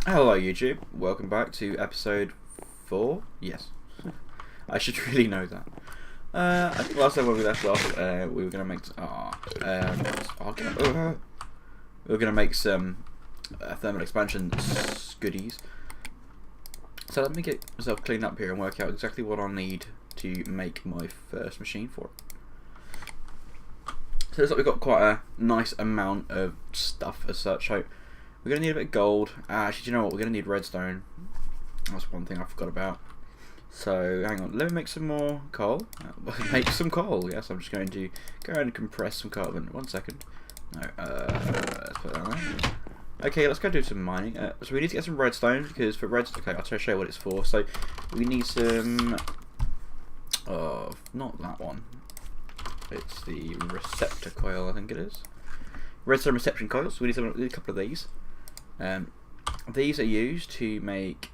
Hello YouTube, welcome back to episode 4. Yes, I should really know that. Last time when we left off, we were gonna make some thermal expansion goodies. So let me get myself cleaned up here and work out exactly what I'll need to make my first machine for it. So looks like we've got quite a nice amount of stuff as such. So we're going to need a bit of gold. Actually, do you know what? We're going to need redstone. That's one thing I forgot about. So, hang on. Let me make some more coal. Make some coal. Yes, I'm just going to go ahead and compress some carbon. 1 second. No, let's put that on there. Okay, let's go do some mining. So we need to get some redstone, because for redstone... Okay, I'll show you what it's for. So, we need some... not that one. It's the receptor coil, I think it is. Redstone reception coils. We need a couple of these. These are used to make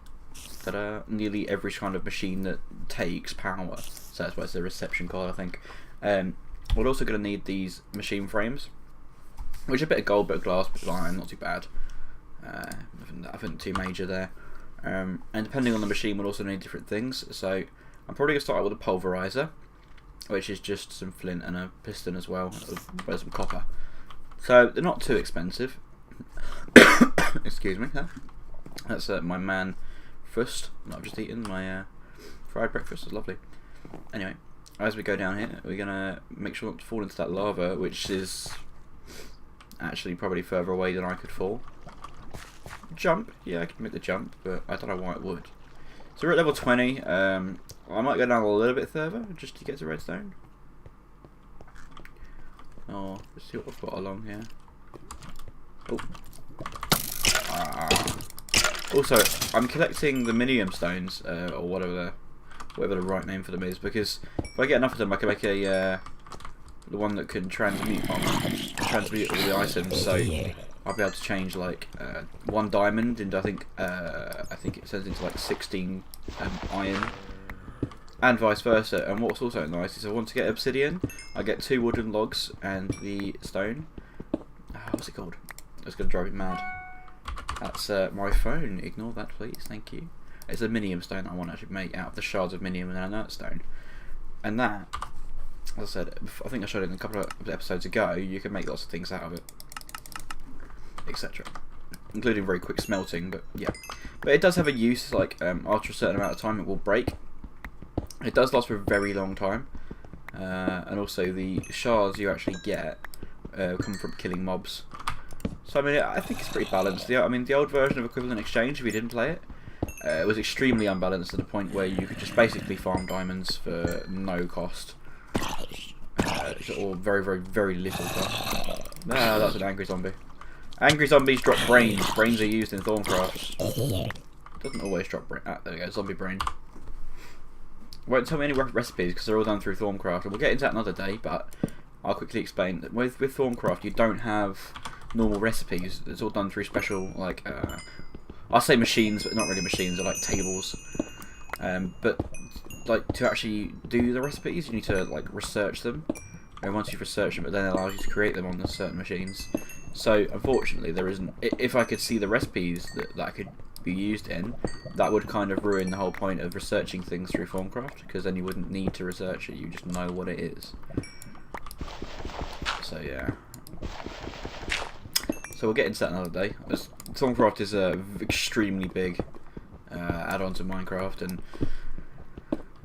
nearly every kind of machine that takes power. So that's why it's a reception coil, I think. We're also going to need these machine frames, which are a bit of gold, bit of glass, bit of iron, not too bad. Nothing too major there. And depending on the machine, we'll also need different things. So I'm probably going to start out with a pulverizer, which is just some flint and a piston as well, with some copper. So they're not too expensive. Excuse me. That's my man first. I've just eaten my fried breakfast. It's lovely. Anyway, as we go down here, we're gonna make sure not to fall into that lava, which is actually probably further away than I could fall. Jump, yeah, I could make the jump, but I don't know why it would. So we're at level 20. I might go down a little bit further just to get to redstone. Oh, let's see what we've got along here. Oh. Also, I'm collecting the minium stones, or whatever the right name for them is, because if I get enough of them, I can make the one that can transmute all the items. So I'll be able to change like 1 diamond into I think it says into like 16 iron, and vice versa. And what's also nice is I want to get obsidian, I get 2 wooden logs and the stone. What's it called? It's going to drive me mad. That's my phone. Ignore that, please. Thank you. It's a minium stone that I want to actually make out of the shards of minium and inert stone. And that, as I said, I think I showed it in a couple of episodes ago, you can make lots of things out of it, etc. Including very quick smelting, but yeah. But it does have a use, like after a certain amount of time it will break. It does last for a very long time. And also the shards you actually get come from killing mobs. So I mean, I think it's pretty balanced. I mean, the old version of Equivalent Exchange, if you didn't play it, it was extremely unbalanced to the point where you could just basically farm diamonds for no cost, or very, very, very little cost. Ah, that's an angry zombie. Angry zombies drop brains. Brains are used in Thorncraft. Doesn't always drop brain. Ah, there we go, zombie brain. Won't tell me any recipes because they're all done through Thorncraft, and we'll get into that another day. But I'll quickly explain that with Thorncraft, you don't have normal recipes. It's all done through special, like, I'll say machines, but not really machines, they're like tables. But like to actually do the recipes, you need to like research them, and once you've researched them, it then allows you to create them on the certain machines. So unfortunately there isn't, if I could see the recipes that could be used in, that would kind of ruin the whole point of researching things through Thorncraft, because then you wouldn't need to research it, you just know what it is. So yeah. So we'll get into that another day. Thorncraft is a extremely big add-on to Minecraft, and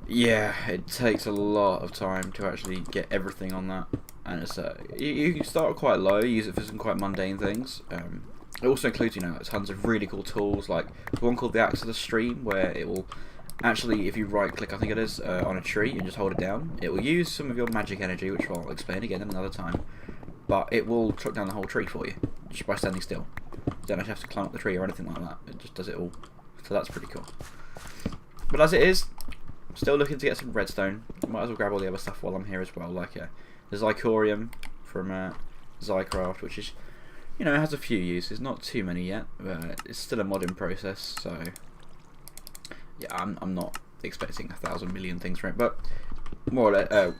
yeah, it takes a lot of time to actually get everything on that. And it's you can start quite low, use it for some quite mundane things. It also includes, you know, tons of really cool tools, like one called the Axe of the Stream, where it will actually, if you right-click, I think it is, on a tree and just hold it down, it will use some of your magic energy, which I'll explain again another time. But it will chop down the whole tree for you, just by standing still. You don't actually have to climb up the tree or anything like that. It just does it all. So that's pretty cool. But as it is, I'm still looking to get some redstone. Might as well grab all the other stuff while I'm here as well, like the Zircorium from Zycraft, which is, you know, it has a few uses, not too many yet, but it's still a modding process, so yeah, I'm not expecting 1,000 million things from it, but more or less,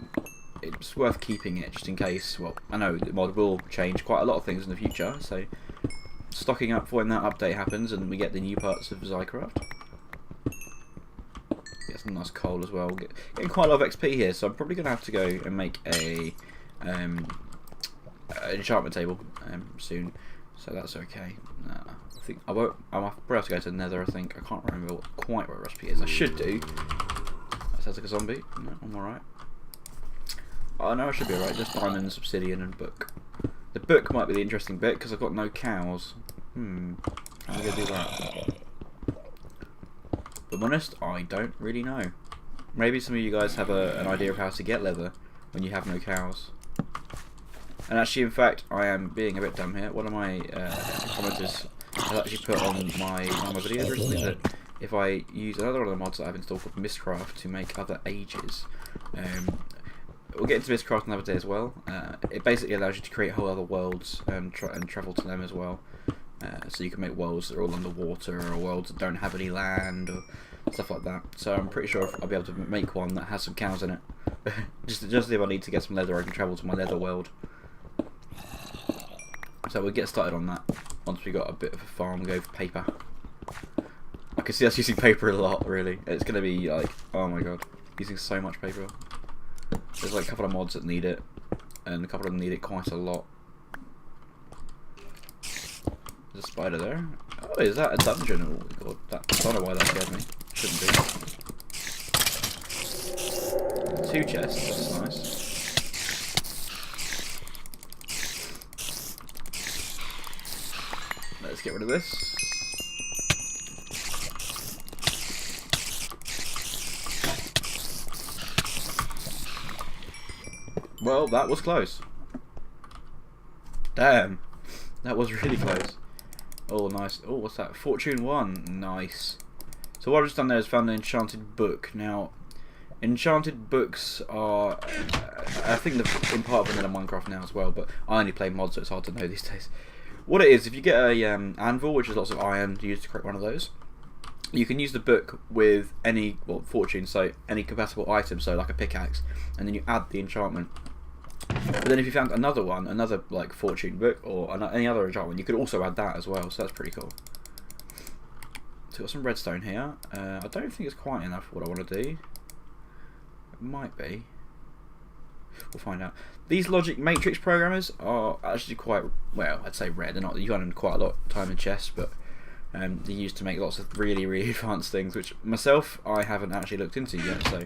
it's worth keeping it just in case. Well, I know the mod will change quite a lot of things in the future, so stocking up for when that update happens and we get the new parts of Zycraft. Get some nice coal as well. Getting quite a lot of XP here, so I'm probably going to have to go and make a enchantment table soon. So that's okay. I think I'll probably have to go to the Nether. I think I can't remember quite what recipe is. I should do. That sounds like a zombie. No, I'm alright. Oh no, I should be alright. Just diamonds, obsidian, and book. The book might be the interesting bit because I've got no cows. How am I going to do that? But I'm honest, I don't really know. Maybe some of you guys have an idea of how to get leather when you have no cows. And actually, in fact, I am being a bit dumb here. One of my commenters has actually put on my videos recently that if I use another one of the mods that I've installed called Mistcraft to make other ages, we'll get into Mistcraft another day as well. It basically allows you to create whole other worlds and travel to them as well. So you can make worlds that are all underwater, or worlds that don't have any land, or stuff like that. So I'm pretty sure I'll be able to make one that has some cows in it. just if I need to get some leather, I can travel to my nether world. So we'll get started on that once we got a bit of a farm, go for paper. I can see us using paper a lot, really. It's going to be like, oh my god, using so much paper. There's like a couple of mods that need it, and a couple of them need it quite a lot. There's a spider there. Oh, is that a dungeon? Oh god, I don't know why that scared me. Shouldn't be. 2 chests, that's nice. Let's get rid of this. Well, that was close. Damn. That was really close. Oh, nice. Oh, what's that? Fortune 1. Nice. So what I've just done there is found an enchanted book. Now, enchanted books are... I think they're in part of vanilla Minecraft now as well, but I only play mods, so it's hard to know these days. What it is, if you get a anvil, which is lots of iron used to create one of those, you can use the book with any, well, fortune, so any compatible item, so like a pickaxe, and then you add the enchantment. But then if you found another one, another like fortune book, or any other enchantment, you could also add that as well, so that's pretty cool. So we've got some redstone here. I don't think it's quite enough for what I want to do. It might be. We'll find out. These logic matrix programmers are actually quite, well, I'd say rare. They're not, you run quite a lot of time in chess, but they're used to make lots of really, really advanced things, which myself, I haven't actually looked into yet, so.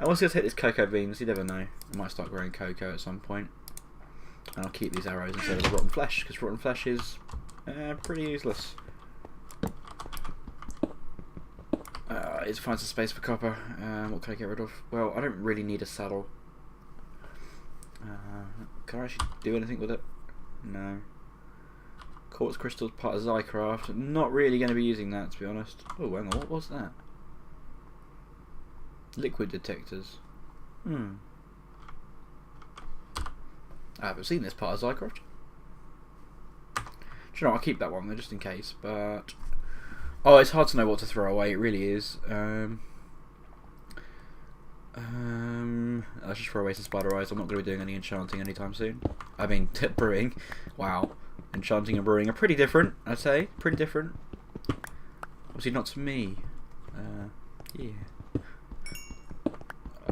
I also just hit this cocoa beans, you never know. I might start growing cocoa at some point. And I'll keep these arrows instead of the rotten flesh, because rotten flesh is pretty useless. It's find some space for copper. What can I get rid of? Well, I don't really need a saddle. Can I actually do anything with it? No. Quartz crystals, part of Zycraft. Not really going to be using that, to be honest. Oh, hang on, what was that? Liquid detectors. I haven't seen this part of Zycraft. Do you know, I'll keep that one there just in case, but... Oh, it's hard to know what to throw away, it really is. I'll just throw away some spider eyes. I'm not going to be doing any enchanting anytime soon. I mean, brewing. Wow. Enchanting and brewing are pretty different, I'd say. Pretty different. Obviously not to me. Yeah.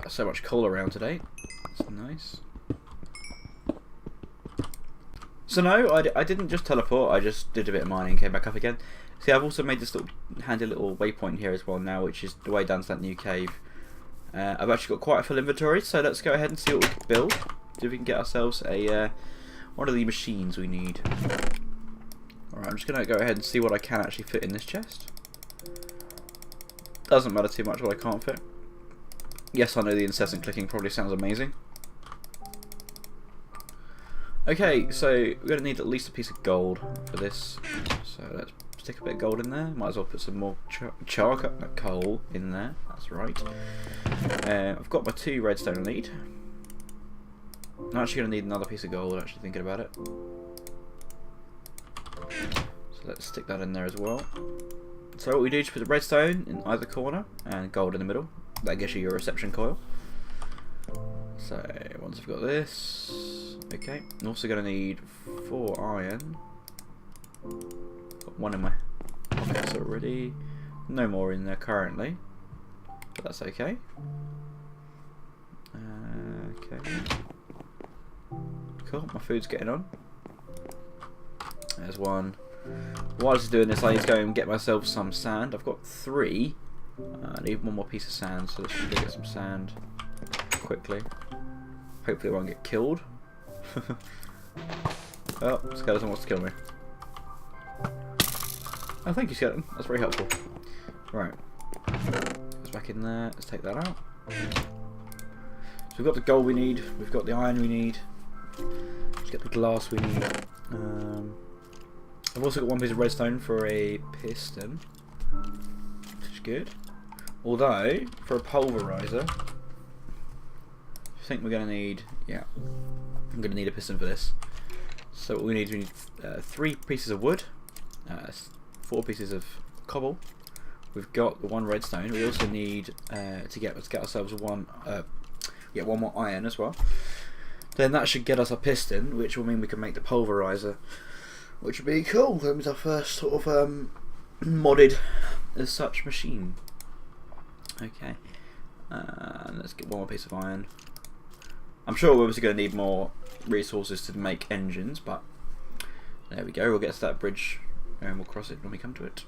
So much coal around today. That's nice. So no, I didn't just teleport. I just did a bit of mining and came back up again. See, I've also made this little handy little waypoint here as well now, which is the way down to that new cave. I've actually got quite a full inventory, so let's go ahead and see what we can build. See if we can get ourselves a one of the machines we need. Alright, I'm just going to go ahead and see what I can actually fit in this chest. Doesn't matter too much what I can't fit. Yes, I know the incessant clicking probably sounds amazing. Okay, so we're going to need at least a piece of gold for this. So let's stick a bit of gold in there. Might as well put some more coal in there. That's right. I've got my 2 redstone I need. I'm actually going to need another piece of gold, actually thinking about it. So let's stick that in there as well. So what we do is put the redstone in either corner and gold in the middle. That gives you your reception coil. So once I've got this, okay. I'm also going to need 4 iron. Got one in my pockets already. No more in there currently, but that's okay. Okay. Cool, my food's getting on. There's one. While I was doing this, I need to go and get myself some sand. I've got 3. I need one more piece of sand, so let's go get some sand quickly. Hopefully I won't get killed. Oh, skeleton wants to kill me. Oh, thank you, skeleton. That's very helpful. Right. Goes back in there. Let's take that out. So we've got the gold we need. We've got the iron we need. Let's get the glass we need. I've also got one piece of redstone for a piston, which is good. Although, for a pulverizer, I think we're going to need, yeah, I'm going to need a piston for this. So what we need 3 pieces of wood, 4 pieces of cobble. We've got the 1 redstone. We also need to get ourselves one more iron as well. Then that should get us a piston, which will mean we can make the pulverizer, which would be cool. That was our first sort of modded as such machine. Okay, let's get one more piece of iron. I'm sure we're obviously going to need more resources to make engines, but there we go. We'll get to that bridge and we'll cross it when we come to it.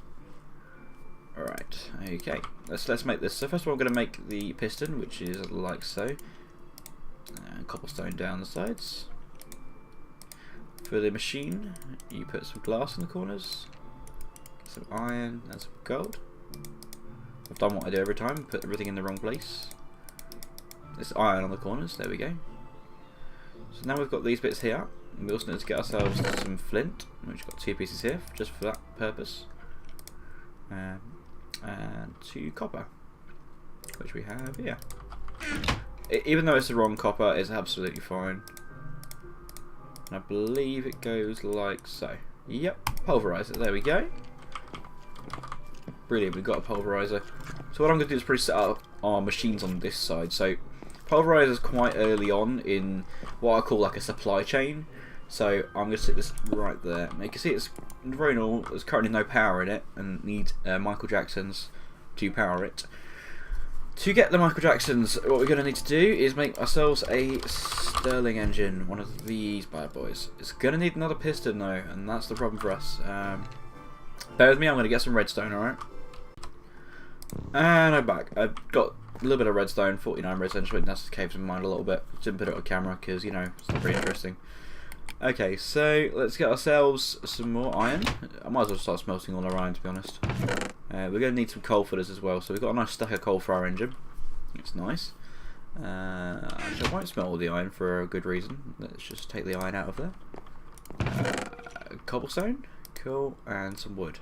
Alright, okay. Let's make this. So first of all, I'm going to make the piston, which is like so. Cobblestone down the sides. For the machine, you put some glass in the corners, some iron and some gold. I've done what I do every time, put everything in the wrong place. There's iron on the corners, there we go. So now we've got these bits here. We also need to get ourselves some flint, which we've got 2 pieces here, just for that purpose. And 2 copper, which we have here. Even though it's the wrong copper, it's absolutely fine. And I believe it goes like so. Yep, pulverizer, there we go. Brilliant, we've got a pulverizer. So what I'm going to do is probably set up our machines on this side. So pulverizer is quite early on in what I call like a supply chain. So I'm going to stick this right there. You can see it's very normal. There's currently no power in it and needs Michael Jackson's to power it. To get the Michael Jacksons, what we're going to need to do is make ourselves a Stirling engine, one of these bad boys. It's going to need another piston though, and that's the problem for us. Bear with me, I'm going to get some redstone, alright? And I'm back. I've got a little bit of redstone, 49 redstone, so that's caves in mind a little bit. Didn't put it on camera because, you know, it's not very interesting. Okay, so let's get ourselves some more iron. I might as well start smelting all our iron, to be honest. We're going to need some coal for this as well, so we've got a nice stack of coal for our engine. It's nice. Actually, I won't smelt all the iron for a good reason. Let's just take the iron out of there. Cobblestone, cool, and some wood.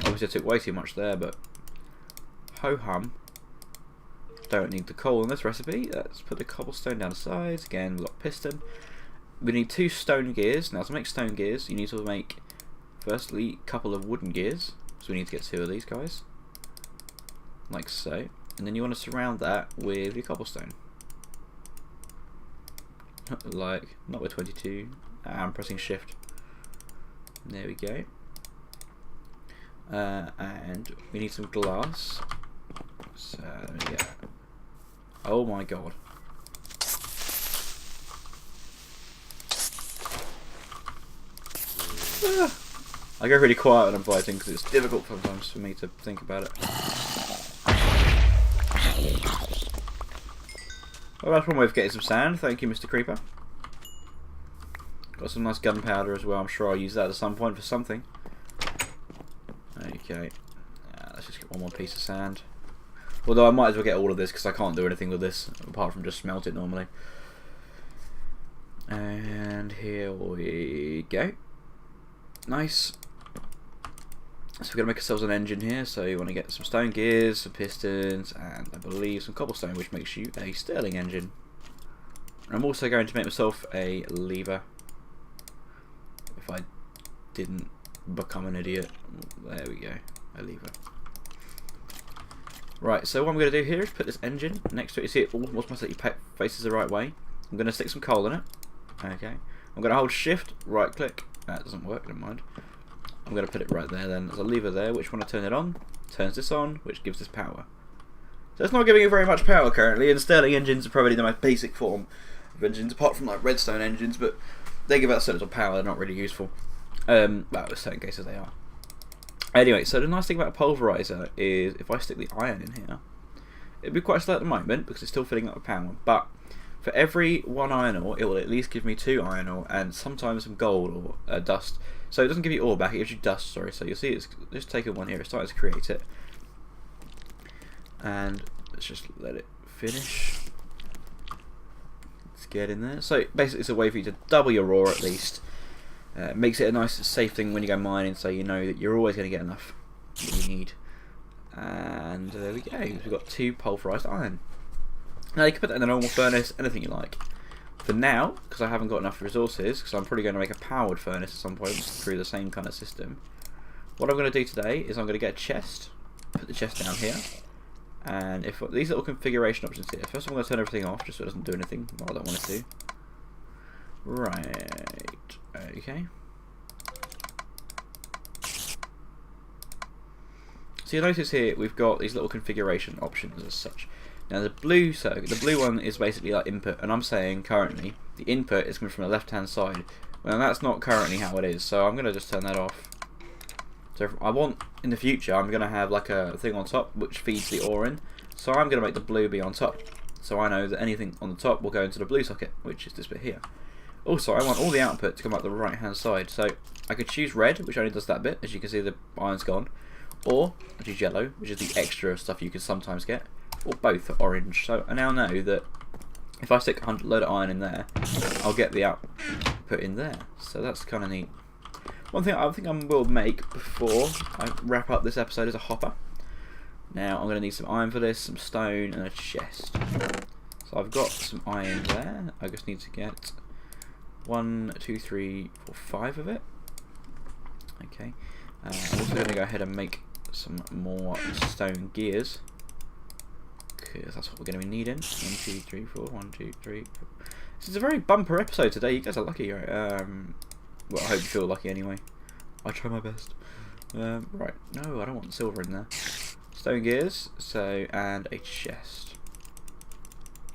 Obviously I took way too much there, but ho-hum. Don't need the coal in this recipe. Let's put the cobblestone down the sides. Again, we've got piston. We need 2 stone gears. Now to make stone gears, you need to make, firstly, a couple of wooden gears. So we need to get 2 of these guys, like so, and then you want to surround that with your cobblestone, like, not with 22, I'm pressing shift, there we go, and we need some glass, so yeah, oh my god. I go really quiet when I'm fighting because it's difficult sometimes for me to think about it. Well, that's one way of getting some sand. Thank you, Mr. Creeper. Got some nice gunpowder as well. I'm sure I'll use that at some point for something. Okay. Let's just get one more piece of sand. Although I might as well get all of this because I can't do anything with this apart from just smelt it normally. And here we go. Nice. So we're going to make ourselves an engine here, so you want to get some stone gears, some pistons, and I believe some cobblestone, which makes you a Stirling engine. I'm also going to make myself a lever, if I didn't become an idiot. There we go, a lever. Right, so what I'm going to do here is put this engine next to it. You see it automatically faces the right way. I'm going to stick some coal in it. Okay. I'm going to hold shift, right click. That doesn't work, never mind. I'm going to put it right there then. There's a lever there, which when I turn it on, turns this on, which gives us power. So it's not giving it very much power currently, and Stirling engines are probably the most basic form of engines, apart from like redstone engines, but they give out so little power, they're not really useful. Well, in certain cases they are. Anyway, so the nice thing about a pulverizer is if I stick the iron in here, it'd be quite slow at the moment because it's still filling up with power, but for every 1 iron ore, it will at least give me 2 iron ore and sometimes some gold or dust. So it doesn't give you ore back, it gives you dust, sorry. So you'll see it's just taken one here, it's starting to create it. And let's just let it finish. Let's get in there. So basically it's a way for you to double your ore at least. Makes it a nice safe thing when you go mining, so you know that you're always going to get enough that you need. And there we go, we've got 2 pulverized iron. Now you can put that in a normal furnace, anything you like. For now, because I haven't got enough resources, because I'm probably going to make a powered furnace at some point through the same kind of system, what I'm going to do today is I'm going to get a chest, put the chest down here, and if these little configuration options here, first I'm going to turn everything off just so it doesn't do anything while I don't want it to. Right, okay. So you'll notice here we've got these little configuration options as such. Now the blue one is basically like input, and I'm saying currently the input is coming from the left hand side. Well, that's not currently how it is, so I'm going to just turn that off. So if I want in the future, I'm going to have like a thing on top which feeds the ore in, so I'm going to make the blue be on top, so I know that anything on the top will go into the blue socket, which is this bit here. Also, I want all the output to come out the right hand side, so I could choose red, which only does that bit, as you can see the iron's gone, or I choose yellow, which is the extra stuff you can sometimes get, or both are orange. So I now know that if I stick a load of iron in there, I'll get the output in there. So that's kind of neat. One thing I think I will make before I wrap up this episode is a hopper. Now I'm going to need some iron for this, some stone, and a chest. So I've got some iron there. I just need to get 1, 2, 3, 4, 5 of it. Okay. I'm also going to go ahead and make some more stone gears, because that's what we're going to be needing. 1, 2, 3, 4. 1, 2, 3, 4. This is a very bumper episode today. You guys are lucky, right? Well, I hope you feel lucky anyway. I try my best. Right. No, I don't want silver in there. Stone gears. So, and a chest.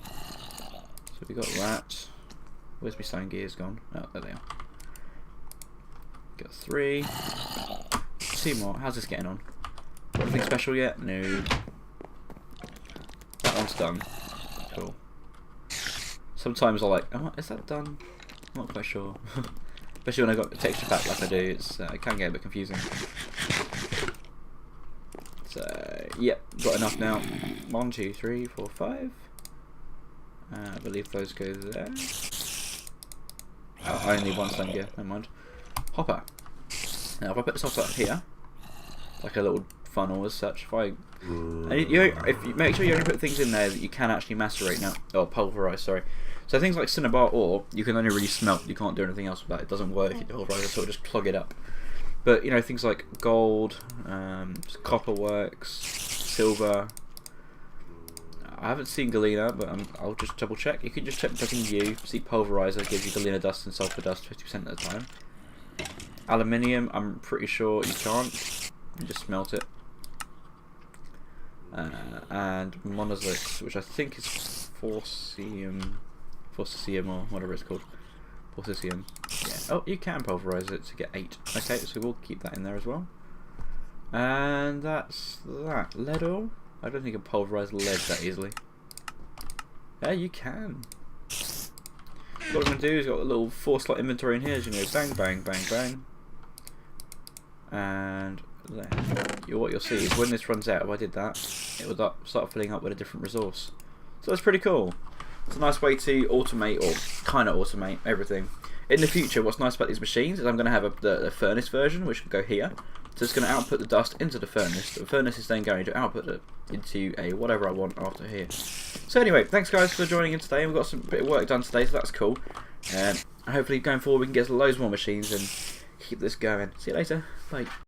So we got that. Where's my stone gears gone? Oh, there they are. Got 3. 2 more. How's this getting on? Got anything special yet? No. That one's done. Cool. Sometimes I like, oh, is that done? I'm not quite sure. Especially when I got the texture pack like I do, it can get a bit confusing. So, yep, got enough now. 1, 2, 3, 4, 5. I believe those go there. Oh, I only need 1 stone gear, never mind. Hopper. Now if I put this hopper up here, like a little funnel as such, if you make sure you only put things in there that you can actually macerate now, or pulverize, sorry. So things like cinnabar ore, you can only really smelt, you can't do anything else with that, it doesn't work, you pulverize it, so just plug it up. But you know, things like gold, copper works, silver, I haven't seen galena, but I'll just double check. You can just check pressing U, see pulverizer gives you galena dust and sulfur dust 50% at a time. Aluminium, I'm pretty sure you can't. You just smelt it. And monazite, which I think is forcesium or whatever it's called. Forcesium. Yeah. Oh, you can pulverize it to get 8. Okay, so we'll keep that in there as well. And that's that. Lead ore? I don't think you can pulverize lead that easily. Yeah, you can. What I'm going to do is got a little 4-slot inventory in here, as you know, bang, bang, bang, bang. And then what you'll see is when this runs out, if I did that, it would start filling up with a different resource. So that's pretty cool. It's a nice way to automate, or kind of automate, everything. In the future, what's nice about these machines is I'm going to have the furnace version, which will go here. So it's going to output the dust into the furnace. The furnace is then going to output it into a whatever I want after here. So anyway, thanks guys for joining in today. We've got some bit of work done today, so that's cool. Hopefully going forward we can get loads more machines and keep this going. See you later. Bye.